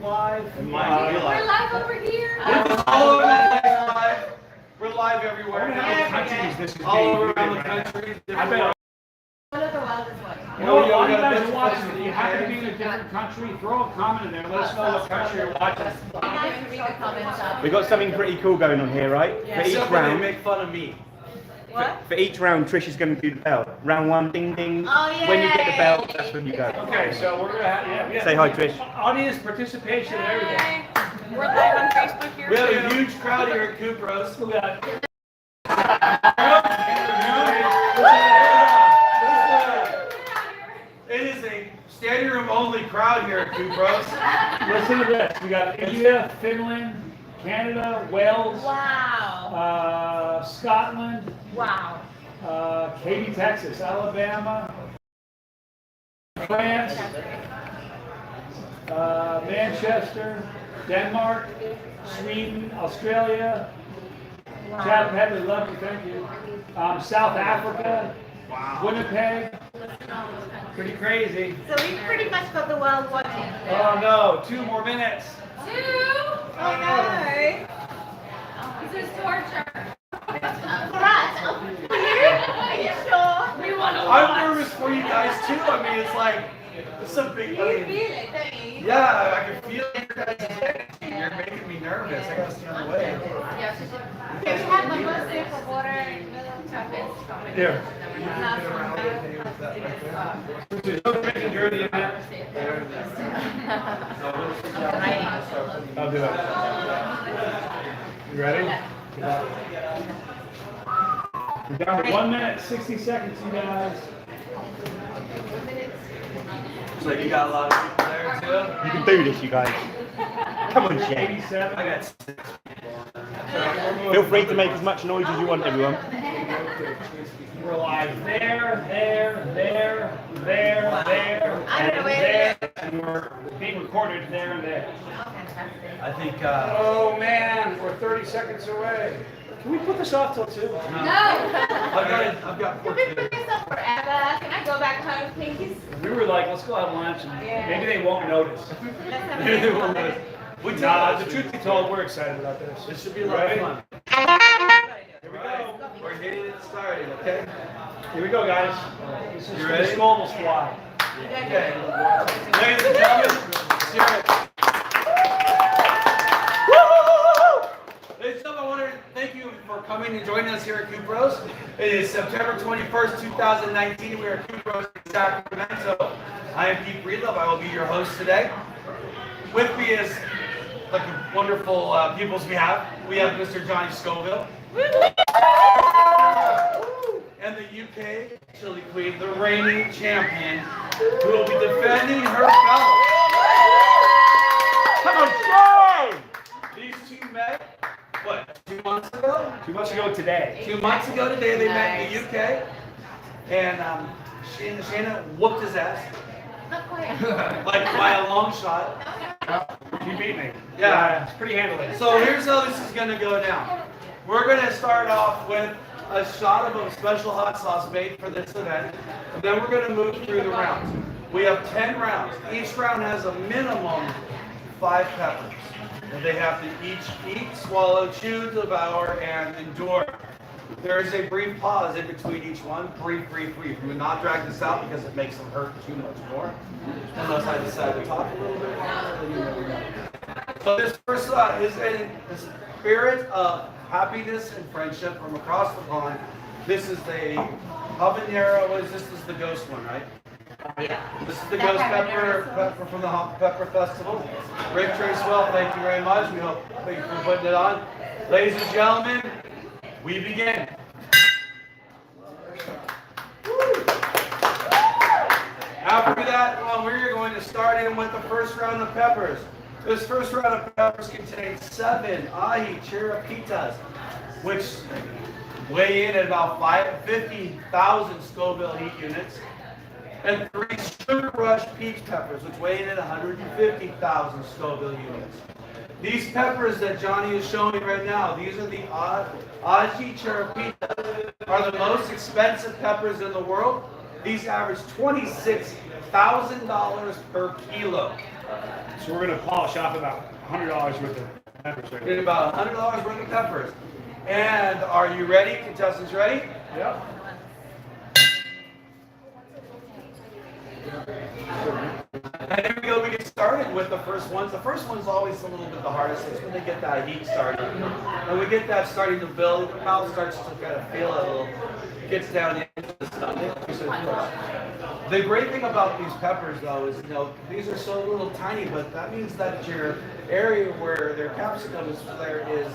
live. We're live over here. All over the place live. We're live everywhere. All over around the country. I bet. One of the wildest ones. You know what, while you guys are watching, if you happen to be in a different country, throw a comment in there. Let us know what country you're watching. Nice to read the comments up. We've got something pretty cool going on here, right? Yeah. For each Except when they round, make fun of me. What? for each round, Trish is going to do the bell. Round one, ding ding. Oh, yeah. When you get the bell, that's when you go. Okay, so we're gonna have Say hi, Trish. audience participation and everything. We're live on Facebook here. We have a huge crowd here at Kupros. Look at It is a standing room only crowd here at Kupros. Listen to this. We got India, Finland, Canada, Wales, Wow. Scotland, Wow. Katy, Texas, Alabama, France, Manchester, Denmark, Sweden, Australia, Chad Pedley, love you, thank you. South Africa, Winnipeg, pretty crazy. So we pretty much got the world watching. Oh no, 2 more minutes. Two? Oh no. This is torture. For us. Are you sure? We want to watch. I'm nervous for you guys too. I mean, it's like, it's a big You thing. feel it, don't you? Yeah, I can feel your guys' energy. You're making me nervous. I gotta stay on the way. Yeah, we have one more sip of water and little chocolates. Here. You're the event. I'll do it. You ready? We're down to 1 minute, 60 seconds, you guys. So you got a lot of people there too? You can do this, you guys. Come on, Shane. 87. I got 6 Feel free to make as much noise as you want, everyone. We're live there, and there, and we're being recorded there and there. I think, Oh man, we're 30 seconds away. Can we put this off till 2? No. I've got 4 We've been doing this up forever. Can I go back home, please? We were like, let's go have lunch, and Yeah. maybe they won't notice. Let's have Maybe they a won't minute. notice. We Nah, the truth be told, we're excited about this. This should be a lot of Ready? fun. Here we go. We're getting it started, okay? Here we go, guys. This is You the ready? Snowball Squad. Okay. Ladies and gentlemen, let's hear it. Ladies and gentlemen, I want to thank you for coming and joining us here at Kupros. It is September 21st, 2019. We are at Kupros in Sacramento. I am Pete Breedlove. I will be your host today. With me is like wonderful pupils we have. We have Mr. Johnny Scoville. And the UK Chili Queen, the reigning champion, who will be defending her belt. Come on, Shane! These two met, what, 2 months ago? 2 months ago today. 2 months ago today, they met in the UK. And Shayna whooped his ass, Not quite. like by a long shot. He beat me. Yeah. It's pretty handily. So here's how this is going to go down. We're going to start off with a shot of a special hot sauce made for this event. And then we're going to move through the rounds. We have 10 rounds. Each round has a minimum 5 peppers. And they have to each eat, swallow, chew, devour, and endure. There is a brief pause in between each one. Brief. We will not drag this out because it makes them hurt too much more. Unless I decide to talk a little bit more. You never know. So this first is in the spirit of happiness and friendship from across the pond. This is the habanero. What is this? This is the ghost one, right? Yeah. This is the ghost pepper from the Hot Pepper Festival. Rick Tracewell, thank you very much. Thank you for putting it on. Ladies and gentlemen, we begin. After that, we're going to start in with the first round of peppers. This first round of peppers contains 7 ahi chiripitas, which weigh in at about 50,000 Scoville heat units, and 3 sugar rush peach peppers, which weigh in at 150,000 Scoville units. These peppers that Johnny is showing right now, these are the ahi chiripitas, are the most expensive peppers in the world. These average $26,000 per kilo. So we're gonna polish off about $100 worth of peppers right Get now. about $100 worth of peppers. And are you ready? Contestants ready? Yep. And here we go, we get started with the first ones. The first one's always a little bit the hardest. It's when they get that heat started. When we get that starting to build, the mouth starts to kind of feel it a little, gets down into the stomach. The great thing about these peppers though is, these are so little tiny, but that means that your area where their capsicum is there is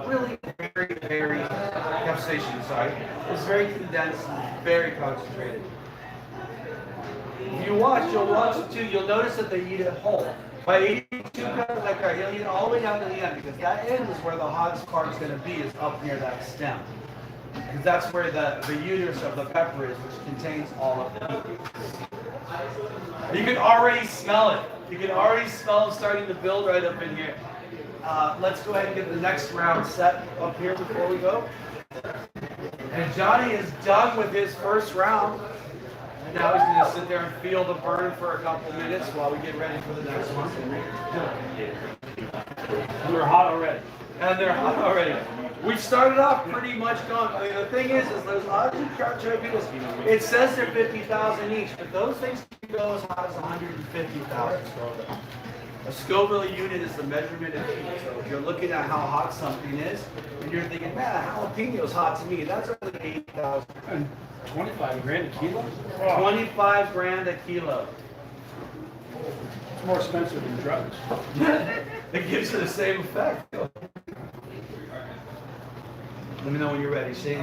really very, very, capsaicin, sorry, is very condensed and very concentrated. If you watch, you'll notice that they eat it whole. By eating 2 peppers like that, you'll eat it all the way down to the end, because that end is where the hottest part is going to be, is up near that stem. Because that's where the uterus of the pepper is, which contains all of the heat. You can already smell it. You can already smell it starting to build right up in here. Let's go ahead and get the next round set up here before we go. And Johnny is done with his first round. And now he's going to sit there and feel the burn for a couple minutes while we get ready for the next one. We're hot already. And they're hot already. We started off pretty much going. I mean, the thing is those Ozzy Carchopitas, it says they're 50,000 each, but those things can go as high as 150,000 Scoville. A Scoville unit is the measurement of heat. So if you're looking at how hot something is, and you're thinking, man, a jalapeno's hot to me, that's only 80,000. And 25 grand a kilo? 25 grand a kilo. It's more expensive than drugs. It gives you the same effect. Let me know when you're ready, Shane.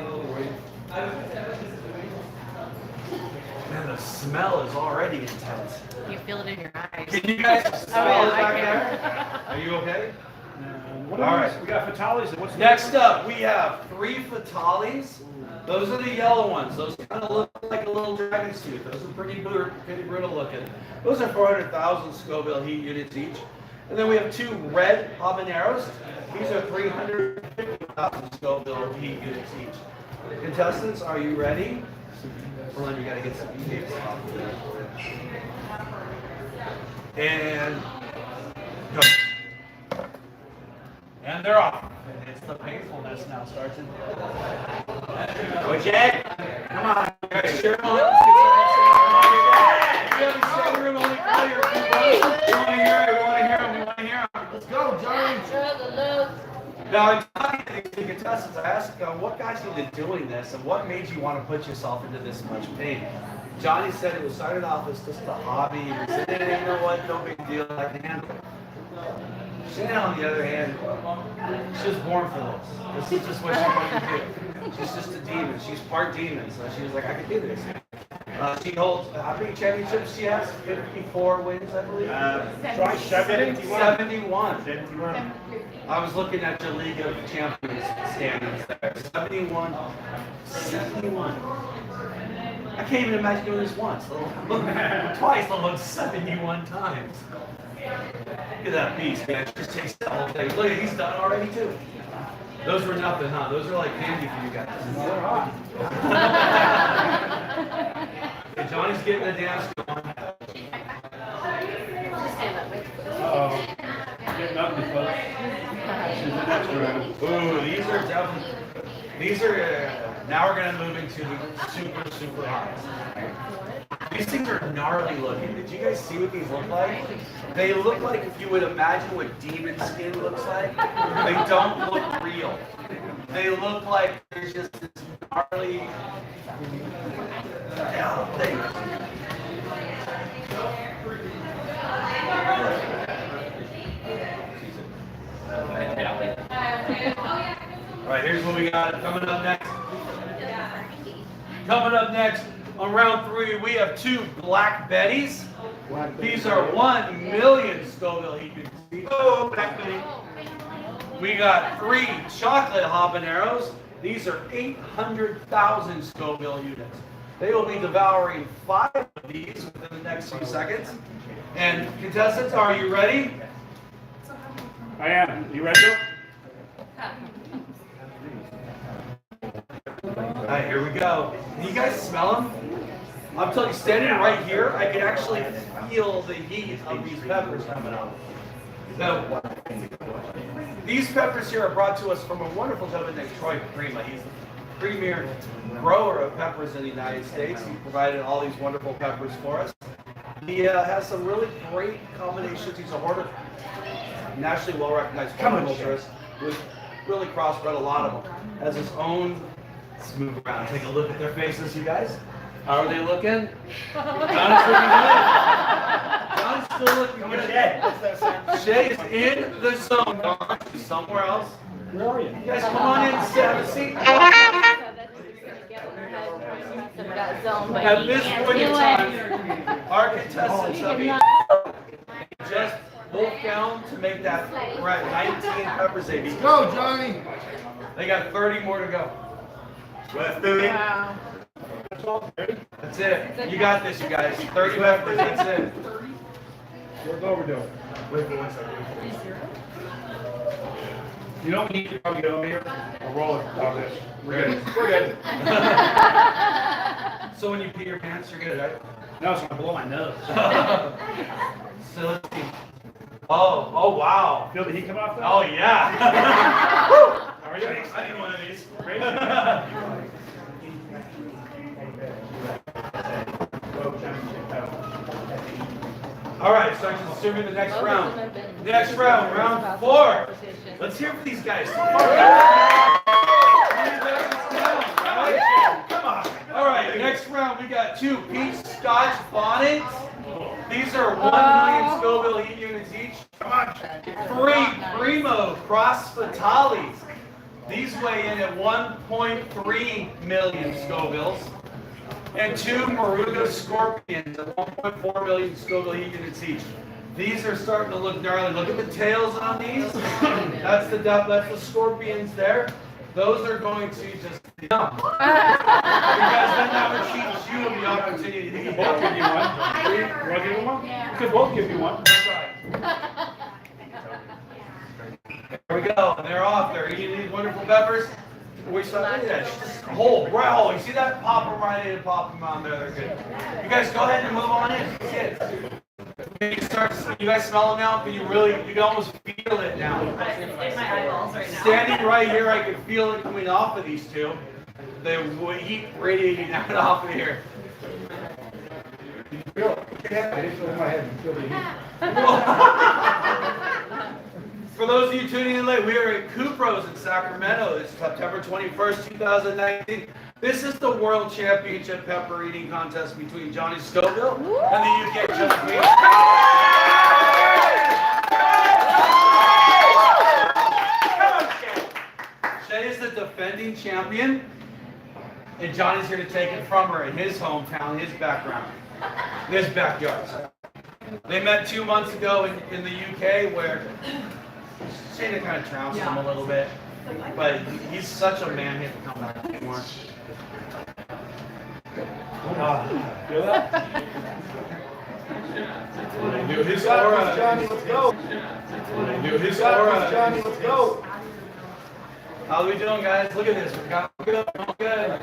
Man, the smell is already intense. You feel it in your eyes. Can you guys smell yeah, it I back can. there? Are you okay? What All are right. these? We got fatales. What's Next up, we have 3 fatales. Those are the yellow ones. Those kind of look like a little dragon's tooth. Those are pretty brutal looking. Those are 400,000 Scoville heat units each. And then we have 2 red habaneros. These are 350,000 Scoville heat units each. Contestants, are you ready? Well, you gotta get some tapes off. And go. And they're off. It's the painfulness now starts in. Go, Jay. Come on. You guys sure want to get some room, only call your people. We want to hear it. We want to hear them. We want to hear them. Let's go, Johnny. Now, in talking to the contestants, I asked them, what got you into doing this, and what made you want to put yourself into this much pain? Johnny said it was started off as just a hobby. He said, hey, you know what? No big deal. I can handle it. Shannon, on the other hand, she was born for this. This is just what she wanted to do. She's just a demon. She's part demon, so she was like, I can do this. She holds, how many championships she has? 54 wins, I believe? 71. I was looking at your League of Champions standings there. 71. I can't even imagine doing this once. Twice, let alone 71 times. Look at that beast, man. It just takes that whole thing. Look, he's done already, too. Those were nothing, huh? Those are like candy for you guys. Okay, Johnny's getting the dance going. Uh-oh. Getting ugly, folks. She's the next round. Ooh, these are, now we're going to move into the super hot. These things are gnarly looking. Did you guys see what these look like? They look like, if you would imagine what demon skin looks like, they don't look real. They look like there's just this gnarly thing. All right, here's what we got coming up next. Coming up next on round 3, we have 2 Black Betties. These are 1 million Scoville heat units. Oh, Black Betty. We got 3 chocolate habaneros. These are 800,000 Scoville units. They will be devouring 5 of these within the next few seconds. And contestants, are you ready? I am. You ready, Joe? All right, here we go. Can you guys smell them? I'm telling you, standing right here, I can actually feel the heat of these peppers coming out. So, these peppers here are brought to us from a wonderful gentleman named Troy Prima. He's the premier grower of peppers in the United States. He provided all these wonderful peppers for us. He has some really great combinations. He's a nationally well-recognized horticulturist who's really crossbred a lot of them. Has his own. Let's move around. Take a look at their faces, you guys. How are they looking? John's looking good. John's still looking good. Shay's in the zone. Gone somewhere else. Where are you? You guys come on in, have a seat. At this point in time, our contestants have been just wolf down to make that. We're at 19 peppers, AB. Go, Johnny. They got 30 more to go. Let's do it. Wow. That's it. You got this, you guys. 30 peppers, that's it. What we're doing? Wait for 1 second. You don't need to probably get over here. I'll roll it on this. We're good. We're good. So when you pee your pants, you're good, right? No, it's gonna blow my nose. So let's see. Oh, wow. Feel the heat come off though? Oh, yeah. How are you? I need one of these. Great. All right, so I'm assuming the next round. Next round, round 4. Let's hear from these guys. Come on. All right, next round we got 2 peach scotch bonnets. These are 1 million Scoville heat units each. Come on. 3 Primo cross fatales. These weigh in at 1.3 million Scovilles. And 2 Moruga scorpions at 1.4 million Scoville heat units each. These are starting to look gnarly. Look at the tails on these. That's the scorpions there. Those are going to just yum. Because then that would cheat you of the opportunity to eat. Both give you one. You want to give me one? Yeah. Could both give you one. That's right. There we go. And they're off. They're eating these wonderful peppers. We saw look at that whole brow. You see that? Pop them right in and pop them on there. They're good. You guys go ahead and move on in. Kids. You guys smell them now? You can almost feel it now. It's in my eyeballs right now. Standing right here, I can feel it coming off of these 2. The heat radiating out off of here. Feel it. I just feel my head and feel the heat. For those of you tuning in late, we are at Cupro's in Sacramento. It's September 21st, 2019. This is the World Championship Pepper Eating Contest between Johnny Scoville and the UK champion. Shay is the defending champion, and Johnny's here to take it from her in his hometown, his background, his backyard. They met 2 months ago in the UK where Shayna kind of trounced him a little bit, but he's such a man, he can't come back anymore. Feel that? His aura. Johnny, let's go. His aura. Johnny, let's go. How are we doing, guys? Look at this. We got good. Good.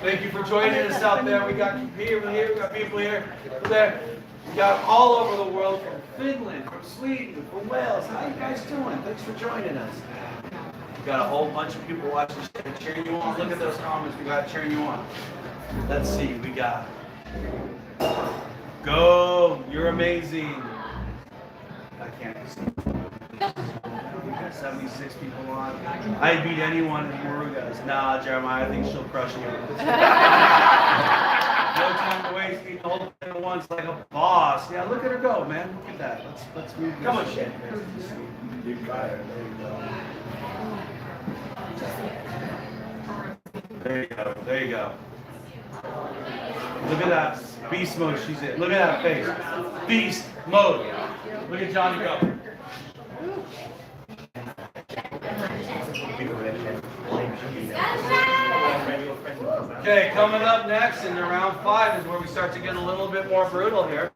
Thank you for joining us out there. We got people here. We got people here. Over there. We got all over the world, from Finland, from Sweden, from Wales. How you guys doing? Thanks for joining us. We got a whole bunch of people watching, cheering you on. Look at those comments. We got cheering you on. Let's see. We got. Go. You're amazing. I can't see. We got 76 people on. I beat anyone in Morugas. Nah, Jeremiah, I think she'll crush you. No time to waste. Eat the whole thing at once like a boss. Yeah, look at her go, man. Look at that. Let's move. Come on, shit. You got it. There you go. There you go. There you go. Look at that beast mode she's in. Look at that face. Beast mode. Look at Johnny go. Okay, coming up next in round 5 is where we start to get a little bit more brutal here.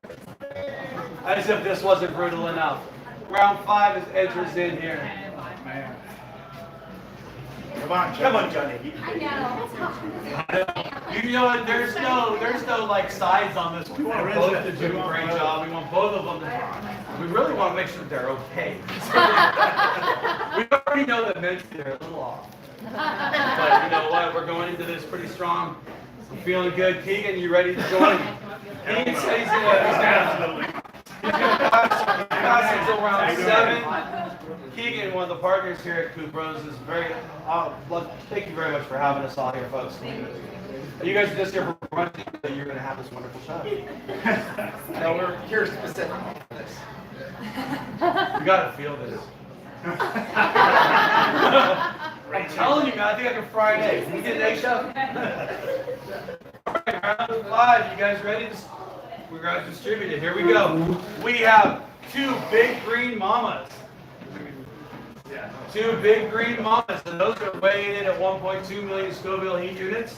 As if this wasn't brutal enough. Round 5 is enters in here. Come on, Johnny. You can I take it. know. You know what? There's no like sides on this. We want both to do a great job. We want both of them to. We really want to make sure they're okay. We already know that mentally they're a little off. But you know what? We're going into this pretty strong. I'm feeling good. Keegan, you ready to join? Keegan said he's gonna pass until round 7. Keegan, one of the partners here at Coop Bros, is very. Thank you very much for having us all here, folks. You guys are just here for one thing, that you're going to have this wonderful show. No, we're here specifically for this. You got to feel this. I'm telling you, man, I think I can fry an egg. Can you get an egg shell? All right, round 5. You guys ready? We're going to distribute it. Here we go. We have 2 big green mamas. 2 big green mamas, and those are weighing in at 1.2 million Scoville heat units.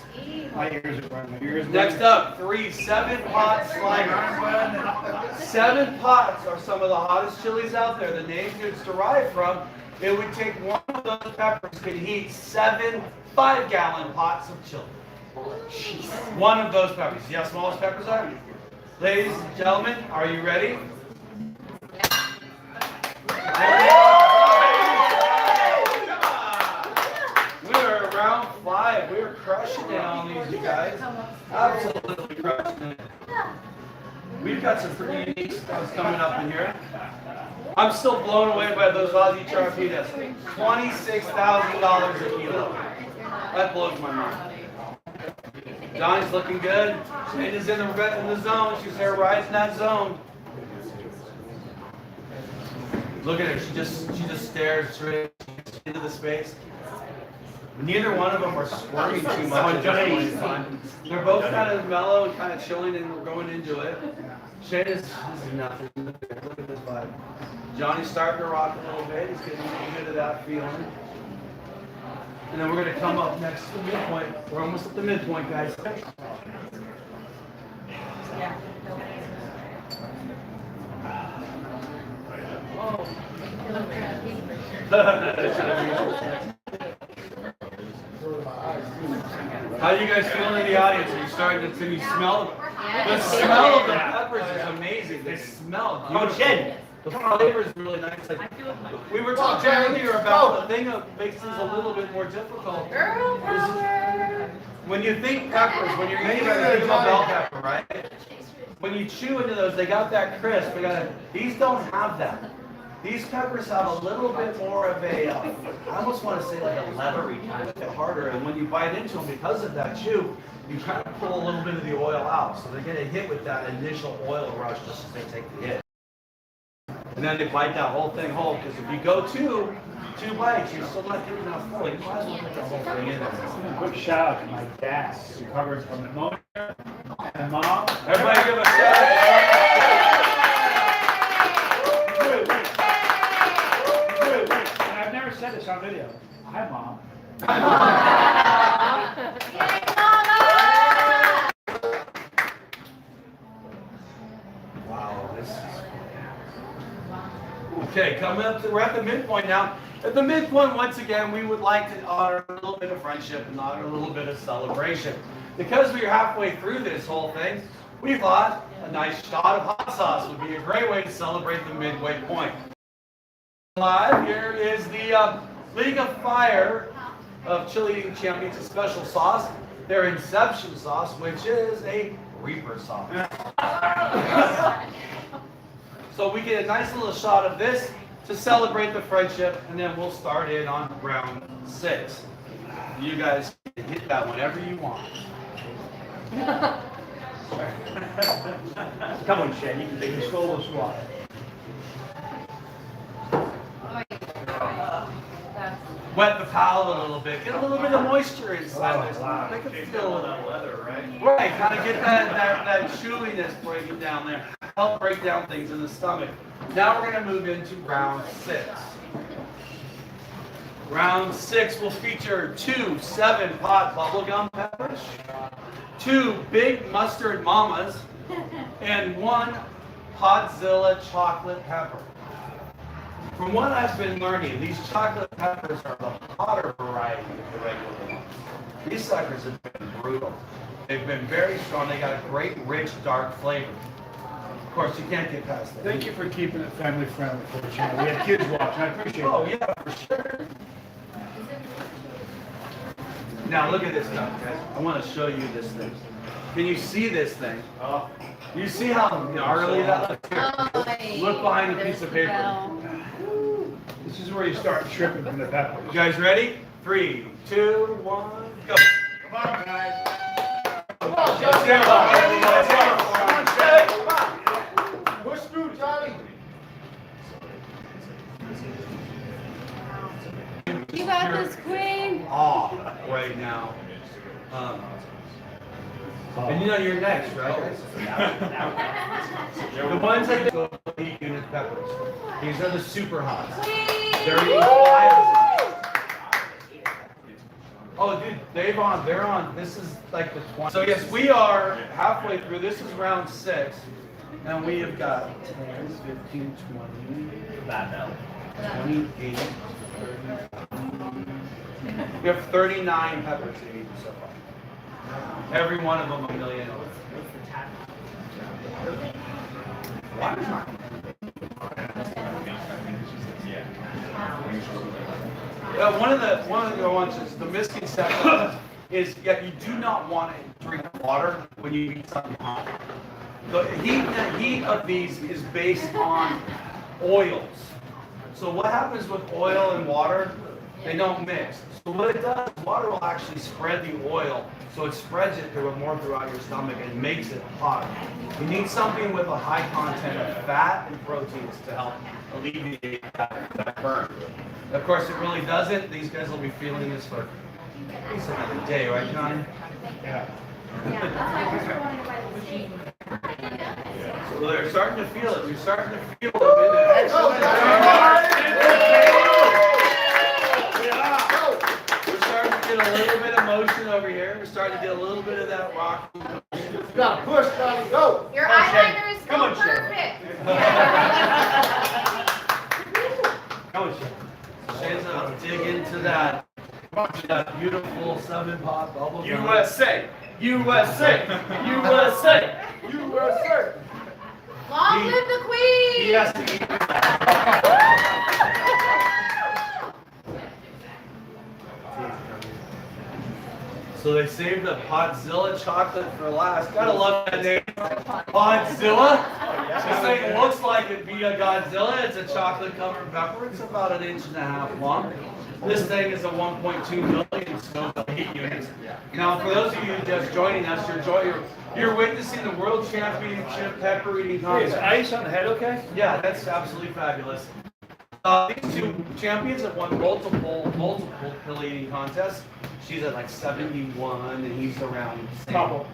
My ears are burning. My ears are Next up, 3 7-pot sliders. 7 pots are some of the hottest chilies out there. The name it's derived from. It would take one of those peppers could heat 7 5-gallon pots of chili. One of those peppers. See how small those peppers are? Ladies and gentlemen, are you ready? We are at round 5. We are crushing it on these, you guys. Absolutely crushing it. We've got some pretty unique stuff coming up in here. I'm still blown away by those Aussie Charapitas. $26,000 a kilo. That blows my mind. Johnny's looking good. Shane is in the zone. She's there right in that zone. Look at her. She just stares straight into the space. Neither one of them are squirming too much at this point in time. They're both kind of mellow and kind of chilling, and we're going into it. Shane is nothing. Look at this vibe. Johnny's starting to rock a little bit. He's getting a little bit of that feeling. And then we're going to come up next to the midpoint. We're almost at the midpoint, guys. How you guys feeling in the audience? Are you starting to, can you smell them? The smell of the peppers is amazing. They smell beautiful. The flavor is really nice. Like, we were talking earlier about the thing that makes things a little bit more difficult. Girl power. When you think peppers, when you're eating a bell pepper, right? When you chew into those, they got that crisp. These don't have that. These peppers have a little bit more of a, I almost want to say like a leathery kind of bit harder. And when you bite into them, because of that chew, you kind of pull a little bit of the oil out. So they're getting hit with that initial oil rush just as they take the hit. And then they bite that whole thing whole, because if you go two bites, you're still not getting enough full. You might as well put the whole thing in there. Quick shout out to my dad, who recovers from pneumonia, and mom. Everybody give a shout out. And I've never said this on video. Hi, Mom. Wow, this is... Okay, coming up to, we're at the midpoint now. At the midpoint, once again, we would like to honor a little bit of friendship and honor a little bit of celebration. Because we are halfway through this whole thing, we thought a nice shot of hot sauce would be a great way to celebrate the midway point. Live, here is the League of Fire of Chili Eating Champions, a special sauce. Their Inception sauce, which is a Reaper sauce. So we get a nice little shot of this to celebrate the friendship, and then we'll start in on round 6. You guys can hit that whenever you want. Come on, Shane. You can take a solo squat. Wet the palate a little bit. Get a little bit of moisture inside this. Make it feel a little leather, right? right. Kind of get that chewiness breaking down there. Help break down things in the stomach. Now we're going to move into round 6. Round 6 will feature 2 7-pot bubblegum peppers, 2 big mustard mamas, and 1 Podzilla chocolate pepper. From what I've been learning, these chocolate peppers are the hotter variety of the regular ones. These suckers have been brutal. They've been very strong. They got a great, rich, dark flavor. Of course, you can't get past that. Thank you for keeping it family friendly for the channel. We had kids watching, I appreciate it. Oh, yeah, for sure. Now, look at this stuff, guys. I want to show you this thing. Can you see this thing? Oh, You see how gnarly that looks? Here. Look behind the piece of paper. This is where you start tripping from the peppers. You guys ready? 3, 2, 1, go. come on, guys. Come on, let's go. Let's go. Come on. Push through, Johnny. You got this, queen. Off right now. And you know you're next, right? The ones that go heat unit peppers. These are the super hots. They're eating 5 of them. Oh, dude, they're on. This is like the 20. So yes, we are halfway through. This is round 6, and we have got 10, 15, 20, 28. We have 39 peppers to eat so far. Every one of them $1 million. Why not? One of the ones is the misconception is you do not want to drink water when you eat something hot. The heat of these is based on oils. So what happens with oil and water? They don't mix. So what it does, water will actually spread the oil, so it spreads it more throughout your stomach and makes it hotter. You need something with a high content of fat and proteins to help alleviate that burn. Of course, it really doesn't. These guys will be feeling this for at least another day, right, Johnny? Yeah. So they're starting to feel it. We're starting to feel it. We're starting to get a little bit of motion over here. We're starting to get a little bit of that rock. You gotta push, Johnny, go. Your eyeliner is Come so on, Shay. perfect. Come on, Shay's gonna dig into that beautiful 7-pot bubble gum. USA, USA, USA, USA. Long live the queen. He has to eat. So they saved the Podzilla chocolate for last. Gotta love that name. Podzilla? This thing looks like it'd be a Godzilla. It's a chocolate covered pepper. It's about 1.5 inches long. This thing is a 1.2 million Scoville heat units. Now, for those of you just joining us, you're witnessing the World Championship Pepper Eating Hey, is Contest. ice on the head okay? Yeah, that's absolutely fabulous. These two champions have won multiple pill eating contests. She's at like 71, and he's around the same. Couple.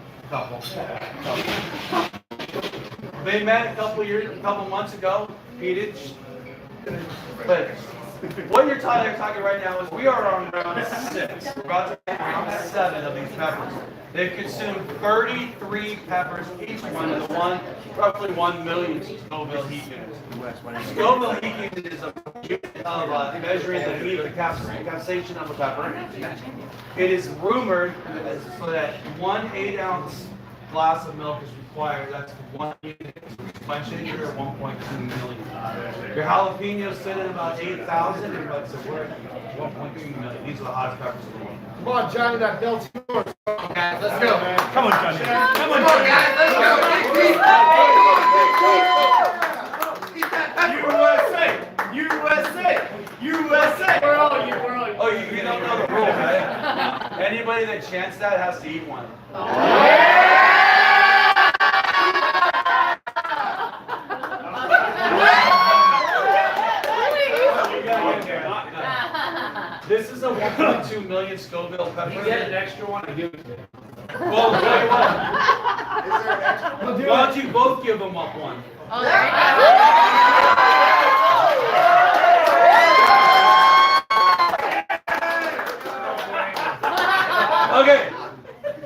They met a couple months ago. He did, but what you're talking right now is we are on round 6. We're about to hit round 7 of these peppers. They've consumed 33 peppers, each one of roughly 1 million Scoville heat units. Scoville heat unit is a unit of measuring the heat, the capsaicin of a pepper. It is rumored so that 1 8-ounce glass of milk is required. That's 1 unit. My ginger, 1.2 million. Your jalapenos sit at about 8,000, and what's it worth? 1.2 million. These are the hottest peppers in the world. Come on, Johnny, that belt's yours. Guys, let's go. Come on, Johnny. Come on, guys, let's go. USA, USA, USA. Where are you? Where are you? Oh, you don't know the rule, right? Anybody that chants that has to eat one. This is a 1.2 million Scoville pepper. You get an extra one and give it to me. Well, tell you what. Why don't you both give them up one? Oh, there you go. Okay.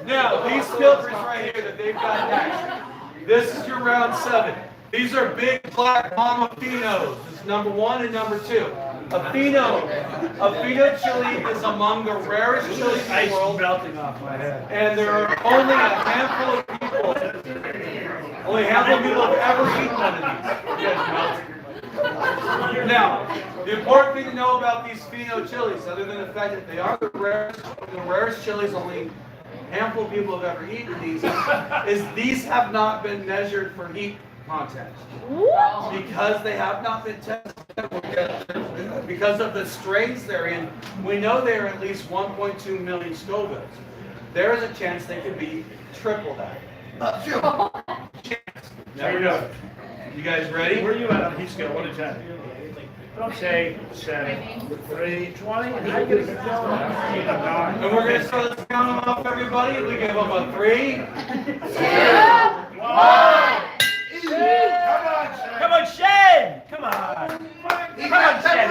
Now, these filters right here that they've got next. This is your round 7. These are big black mama finos. number 1 and number 2. A Fino chili is among the rarest chilies in the Ice world, melting off my head. and there are only a handful of people have ever eaten one of these. Now, the important thing to know about these Fino chilies, other than the fact that they are the rarest chilies, only a handful of people have ever eaten these, is these have not been measured for heat content. Because they have not been tested, because of the strains they're in, we know they're at least 1.2 million Scovilles. There is a chance they could be triple that. Never know. You guys ready? Where are you at on heat scale, 1 to 10? Don't say 7, 3, 20, and how you gonna get going? And we're going to start, let's count them off, everybody. We give them a 3, 2, 1. Come on, Shane! Come on! Come on, Shane!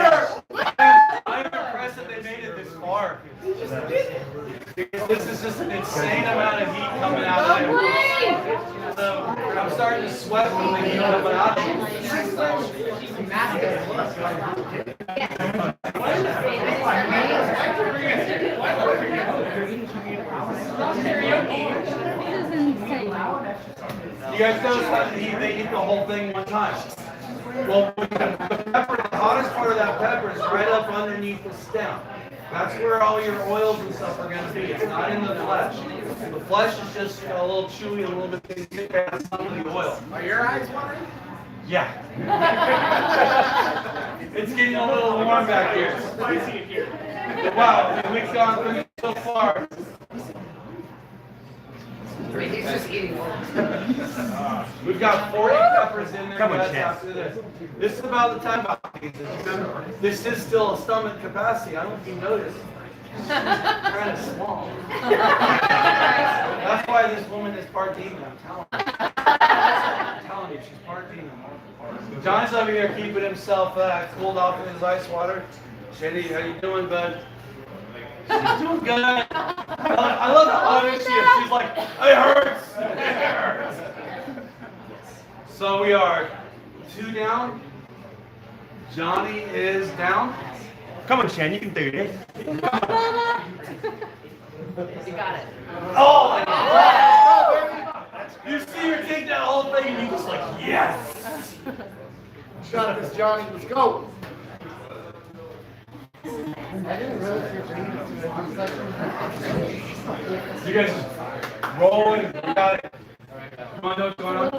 I'm impressed that they made it this far. This is just an insane amount of heat coming out of there. So I'm starting to sweat from the heat coming out of You guys notice how they eat the whole thing one time. Well, the pepper, the hottest part of that pepper is right up underneath the stem. That's where all your oils and stuff are going to be. It's not in the flesh. The flesh is just a little chewy and a little bit thick as some of the oil. Are your eyes watering? Yeah. It's getting a little warm back here. Wow, we've gone through so far. He's just eating one. We've got 40 peppers in there. Come on, guys, Chad. after this. This is about the time I eat this. Remember, this is still a stomach capacity. I don't know if you noticed. It's kind of small. That's why this woman is part demon. I'm telling you, she's part demon. John's over here keeping himself cooled off in his ice water. Shady, how you doing, bud? She's doing good. I love how honest she is. She's like, it hurts. It hurts. So we are 2 down. Johnny is down. Come on, Shane, you can do this. You got it. Oh, you see her take that whole thing and you just like, yes. Got this, Johnny. Let's go. You guys just rolling. You got it. Come on, know what's going on?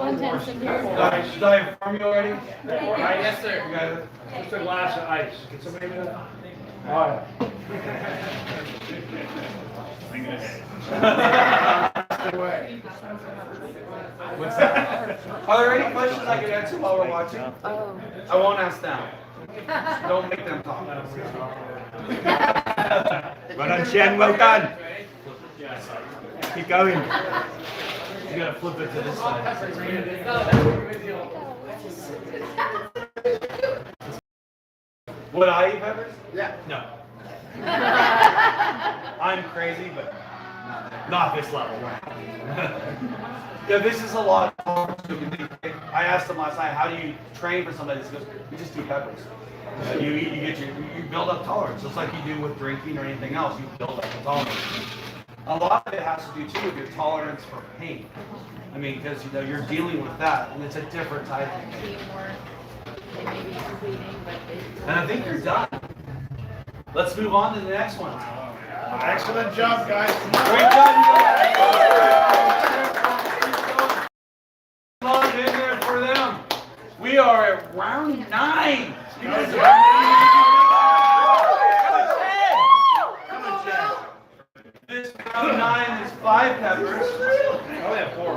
Should I inform you already? Yes, sir. You got it. Just a glass of ice. Can somebody do that? What's that? Are there any questions I can answer while we're watching? I won't ask now. Don't make them talk. Well done, Shane, well done. Keep going. You gotta flip it to this side. Would I eat peppers? Yeah. No. I'm crazy, but not this level. Yeah, this is a lot. I asked him last night, how do you train for somebody? He goes, you just eat peppers. You build up tolerance, just like you do with drinking or anything else. You build up the tolerance. A lot of it has to do too with your tolerance for pain. I mean, because you're dealing with that, and it's a different type of pain. And I think you're done. Let's move on to the next one. Excellent job, guys. Great job, you guys. Love in there for them. We are at round 9. You guys are This round 9 is 5 peppers. I only have 4. You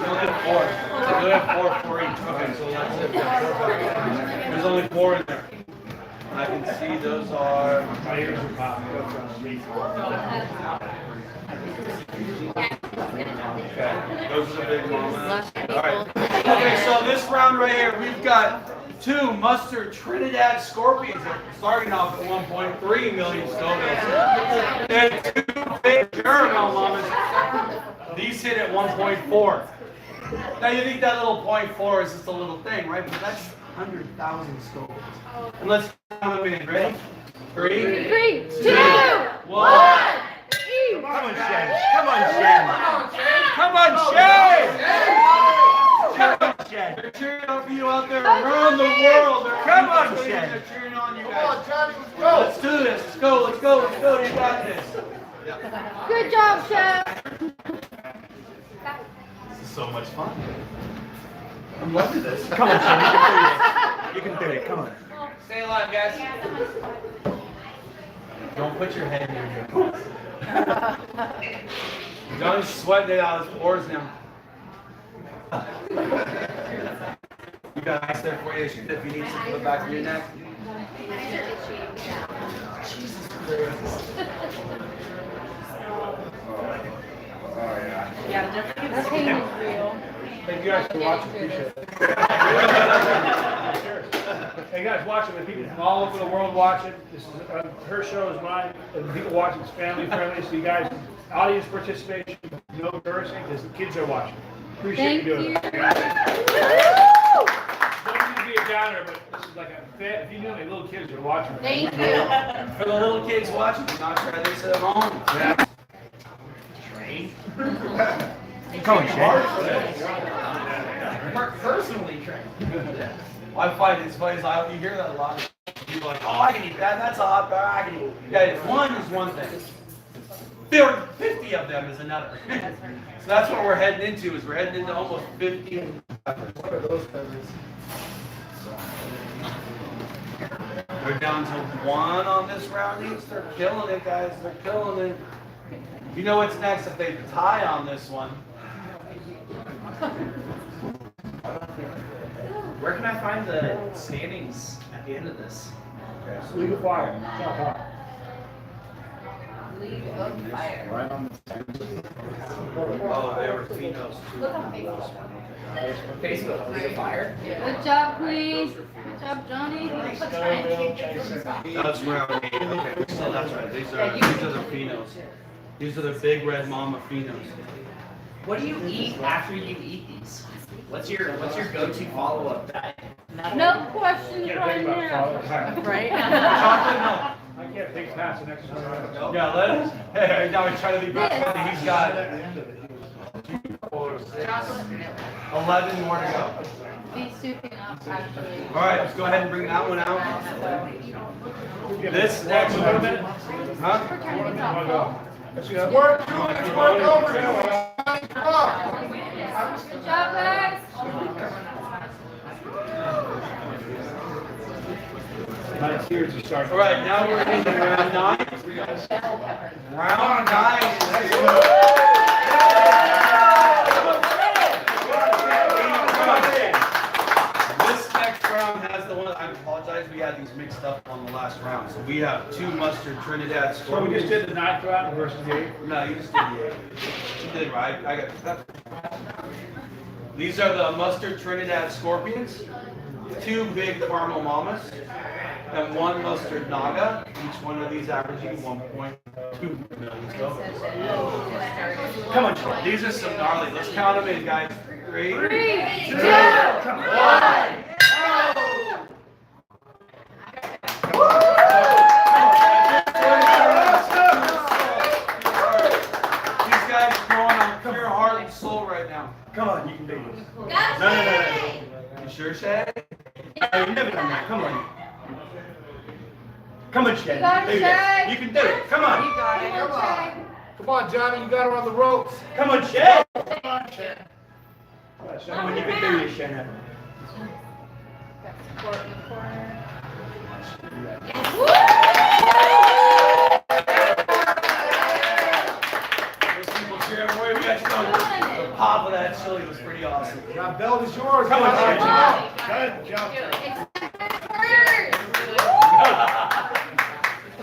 only have 4. You only have 4 for each. Okay, so that's it. There's only 4 in there. I can see those are. My ears are popping. Okay, those are the big mamas. Alright. Okay, so this round right here, we've got 2 mustard Trinidad scorpions starting off at 1.3 million Scovilles. And 2 big caramel mamas. These hit at 1.4. Now you think that little 0.4 is just a little thing, right? But that's 100,000 scope. And let's count them in. Ready? 3, 3, 2, 1. Come on, Shen. Come on, Shen. Come on, Shen. Come on, Shen. They're cheering on for you out there around the world. Come on, Shen. They're cheering on you Come guys. on, Johnny, let's go. Let's do this. Let's go. Let's go. Let's go. You got this. Good job, Chef. This is so much fun. I'm loving this. Come on, Shen. You can do it. Come on. Stay alive, guys. Don't put your head near your Johnny's sweating it out his pores now. You got ice there for you. Shoot if you need some for the back of your neck. Jesus Christ. The pain is real. Thank you guys for watching. Appreciate it. Hey guys, watching the people from all over the world watching. This is her show is mine, and the people watching is family friendly. So you guys, audience participation, no cursing, because the kids are watching. Appreciate you doing it. Don't mean to be a downer, but this is like a fit. If you knew how many little kids are watching. Thank you. For the little kids watching, do not try this at home. Yeah. Train. Come on, Shane. Personally trained. I find it's funny, you hear that a lot. People are like, oh, I can eat that, that's a hot dog, I can eat. Yeah, one is one thing. 50 of them is another. So that's what we're heading into, is we're heading into almost 50 peppers. What are those peppers? They're down to 1 on this round each. They're killing it, guys. They're killing it. You know what's next if they tie on this one? Where can I find the standings at the end of this? League of Fire. Top hot. League of Fire. Oh, they were females. Look on Facebook. Facebook, League of Fire. Good job, Queen. Good job, Johnny. That's round 8. Okay, so that's right. These are the phenos. These are the big red mama phenos. What do you eat after you eat these? What's your go-to follow-up diet? No questions right Chocolate Right? Chocolate I can't think past the next one. milk. Yeah, let us. Hey, now he's trying to be best friend. He's got 11 more to go. Be souping up, actually. All right, let's go ahead and bring that one out. This next Wait a one. minute. Huh? Let's go. Work over here. Come on. Good job, guys. Nice here to start. All right, now we're into round 9. Round 9. This next round has the one. I apologize, we had these mixed up on the last round. So we have 2 mustard Trinidad So we scorpions. just did the 9th round versus the 8th. No, you just did the 8. You did right. I got that. These are the mustard Trinidad scorpions. 2 big caramel mamas. And 1 mustard naga. Each one of these averaging 1.2 million scope. Come on, Sean. These are some gnarly. Let's count them in, guys. 3, 3, 2, 1. These guys are going on pure heart and soul right now. Come on, you can do this. No. You sure, Shay? You've never done that. Come on. Come on, Shay. You got it, Do this. Shay. You can do it. Come on. You got it. Come on. Come on, Johnny, you got her on the ropes. Come on, Shay. Come on, Shay. Come on, you can do this, Shay. Got support in the corner. Those people cheering for you. We got you going. The pop of that chili was pretty awesome. That belt is yours. Come on, Shay. Come on. Good job.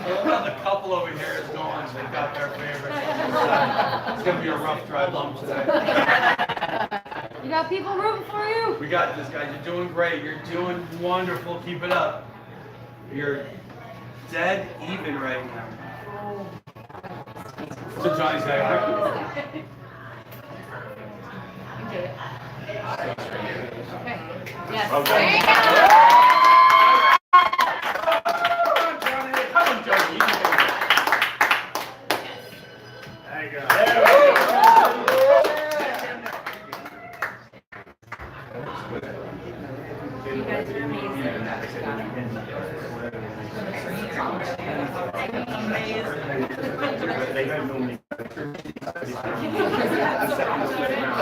The couple over here is going, so they got their favorite. It's going to be a rough drive home today. You got people rooting for you. We got this, guys. You're doing great. You're doing wonderful. Keep it up. You're dead even right now. So Johnny's like, Okay. Yes. Okay. There you go. Come on, Johnny. You can do it. There you go. You guys are amazing.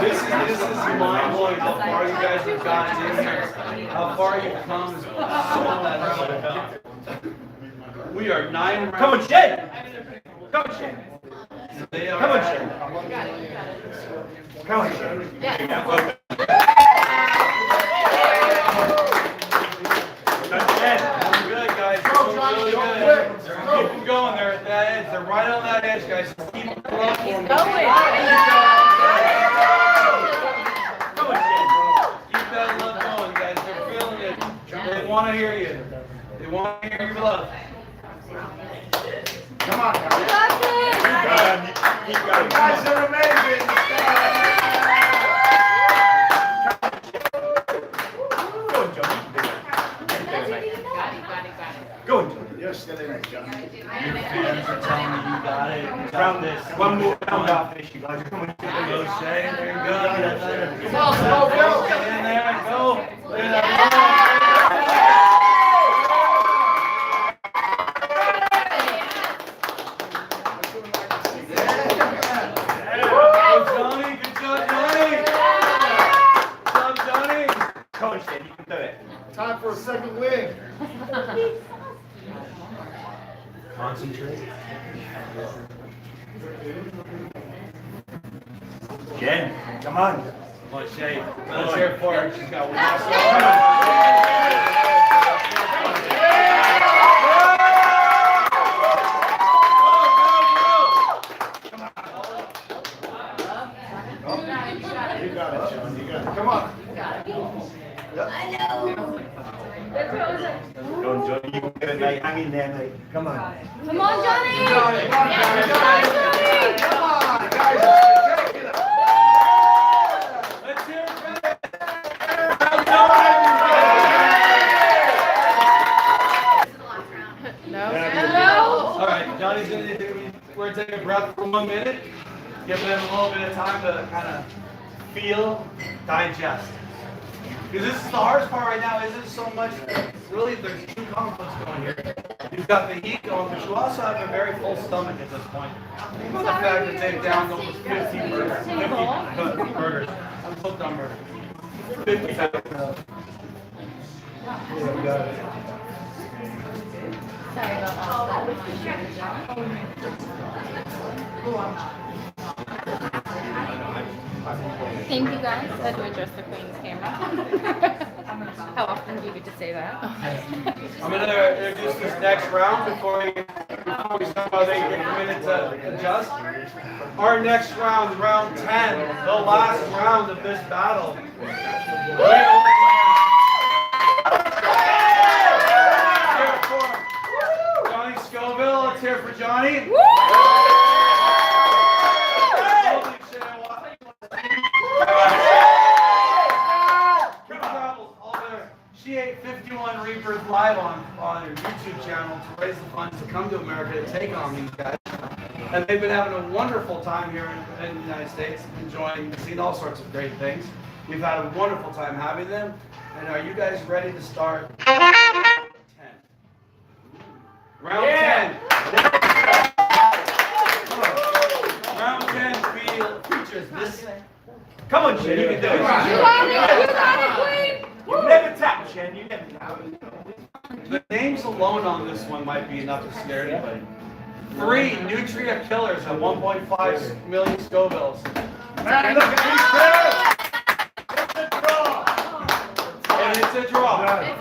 This is mind-blowing how far you guys have gotten in here. How far you've come is so much. We are 9 rounds. Come on, Shay. Come on, Shay. They are Come on, Shay. Come on, Shay. Yes. doing good, guys. You're doing really good. Keep them going. They're at that edge. They're right on that edge, guys. Keep them going for them. Going. Come on, Shay. Keep that love going, guys. They're feeling it. They want to hear you. They want to hear your love. Come on, guys. You got it. Keep going. You guys are amazing. Go on, Johnny. Go on, Johnny. You're still in it, John. Your fans are telling you you got it. Round this. One more round after this, you guys. Come on. Go, Shay. There you go. Come on, go, go. Get in there and go. Look at that. Go, Johnny. Good job, Johnny. Good job, Johnny. Come on, Shay. You can do it. Time for a second win. Concentrate. Jen, come on. Come on, Shay. Let's hear it for her. She's got one. You got it, John. You got it. Come on. Go on, Johnny. You can do it, mate. Hang in there, mate. Come on. Come on, Johnny. You got it. Come on, guys. Come on, guys. Take it up. Let's hear it for No. All right, Johnny's gonna do. We're gonna take a breath for 1 minute. Give them a little bit of time to kind of feel, digest. Because this is the hardest part right now. Isn't so much. Really, there's two conflicts going here. You've got the heat going, but you also have a very full stomach at this point. Think about the fact that they've downed almost 50 burgers. 50 burgers. I'm hooked on burgers. 50 pounds. Sorry about Thank you guys. I had to address the Queen's camera. How often do you get to say that? I'm going to introduce this next round before we start about 8 minutes to adjust. Our next round, round 10, the last round of this battle. Johnny Scoville, let's hear it for Johnny. She ate 51 Reapers live on her YouTube channel to raise the funds to come to America to take on these guys. And they've been having a wonderful time here in the United States, enjoying, seeing all sorts of great things. We've had a wonderful time having them. And are you guys ready to start? 10. Round 10. Round 10 features this. Come on, Jen. You can do it. You got it. You got it, Queen. You never tap, Jen. You never tap. The names alone on this one might be enough to scare anybody. 3 Nutria Killers at 1.5 million Scovilles. Man, look at these kids. And it's a draw. All right.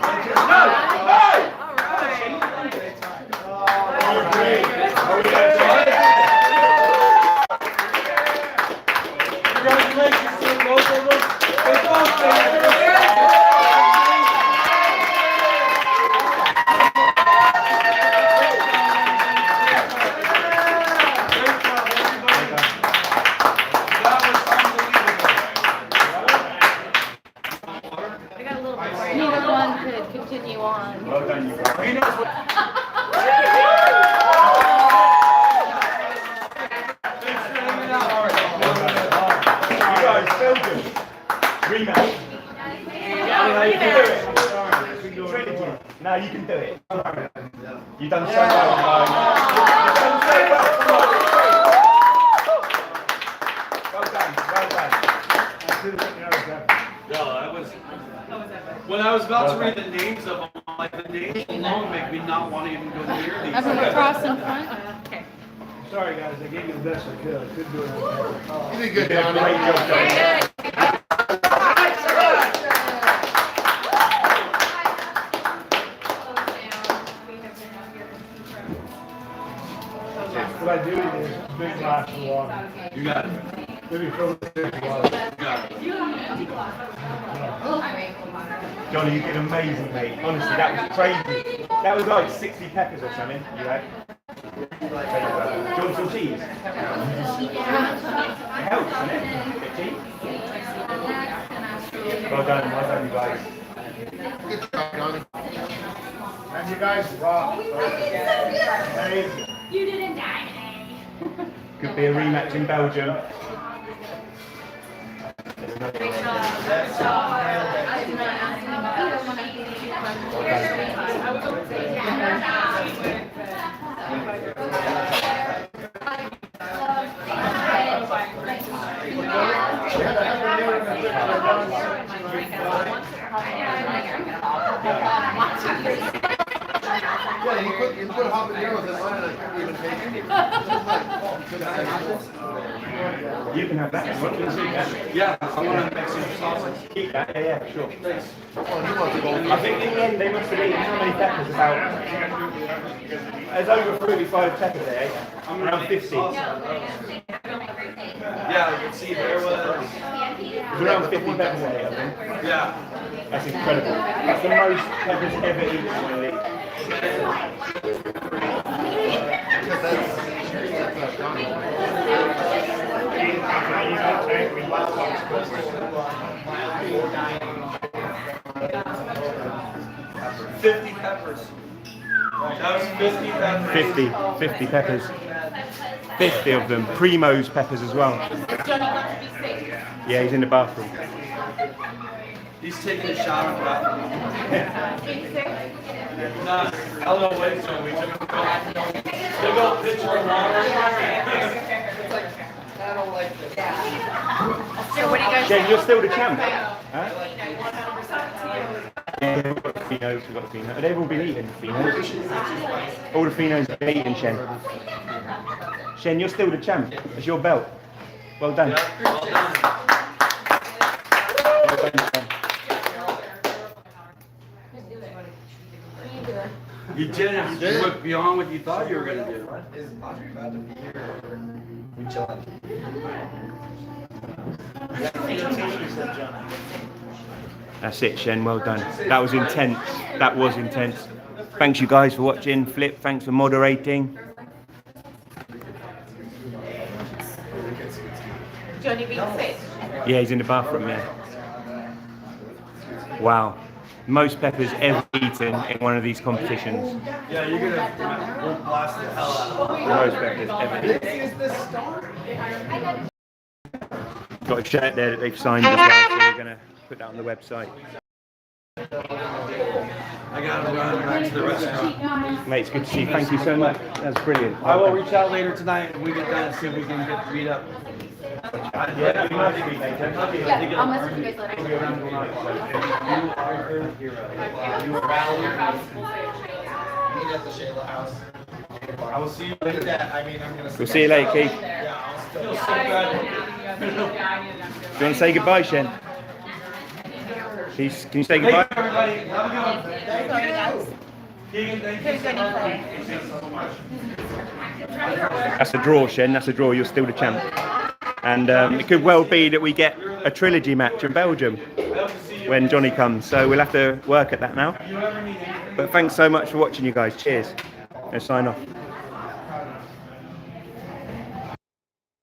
Congratulations to both of them. They both finished. Great job, everybody. That was unbelievable. Rematch. Now you can do it. You've done so well, guys. You've done so well. Well done. Well done. No, that was. When I was about to read the names of them, like the names alone make me not want to even go near these. Everyone cross in front. Okay. Sorry guys, I gave you the best I could. I couldn't do it. You did good, John. Great job, John. What I do is big glass of water. You got it. Maybe fill it with water. Johnny, you did amazing, mate. Honestly, that was crazy. That was like 60 peppers or something. You had. Do you want some cheese? It helps, doesn't it? Bit cheese. Well done, you guys. Good job, Johnny. And you guys rock. Amazing. You didn't die today. Could be a rematch in Belgium. Yeah, you put habanero with this line and I couldn't even take it. You can have that. Yeah, I want to make some sausage. Keep that. Yeah, sure. Thanks. Oh, he wants to go. I think in the end they must have eaten how many peppers? About. There's over 45 peppers there. Around 50. Yeah, you can see there was. There's around 50 peppers there, I think. Yeah. That's incredible. That's the most peppers ever eaten. Because that's Johnny. 50 peppers. That was 50 peppers. 50 peppers. 50 of them. Primo's peppers as well. Yeah, he's in the bathroom. He's taking a shot of that. Nah, I don't wait so we took a big old picture of water. So what do you guys Jen, think? you're still the champ. Huh? Yeah, we've got the Finos, They've all been eaten, Finos. All the Finos have been eaten, Shen. Shen, you're still the champ. It's your belt. Well done. Yeah, well done. Well done, Shen. You did it. You went beyond what you thought you were going to do. Is Audrey about to be here or we chilling? That's it, Shen. Well done. That was intense. That was intense. Thanks, you guys, for watching. Flip, thanks for moderating. Johnny being fit. Yeah, he's in the bathroom, yeah. Wow. Most peppers ever eaten in one of these competitions. Yeah, you're going to blast the hell out of it. Most peppers ever eaten. This is the start. Got a shirt there that they've signed as well, so we're going to put that on the website. I got to run back to the restaurant. Mate, it's good to see you. Thank you so much. That's brilliant. I will reach out later tonight when we get done and see if we can get beat up. Yeah, you must be, mate. Yeah, I'll message you guys later. You are her hero. You are Valerie. Meet at the Shayla house. I will see you later. Yeah, I mean, I'm gonna. We'll see you later, Keith. Yeah, I'll still. Feel so bad. Do you want to say goodbye, Shen? Please, can you say goodbye? Thank you, everybody. Have a good one. Sorry, guys. Keegan, thank you so much. That's a draw, Shen. That's a draw. You're still the champ. And it could well be that we get a trilogy match in Belgium when Johnny comes. So we'll have to work at that now. But thanks so much for watching, you guys. Cheers. Let's sign off.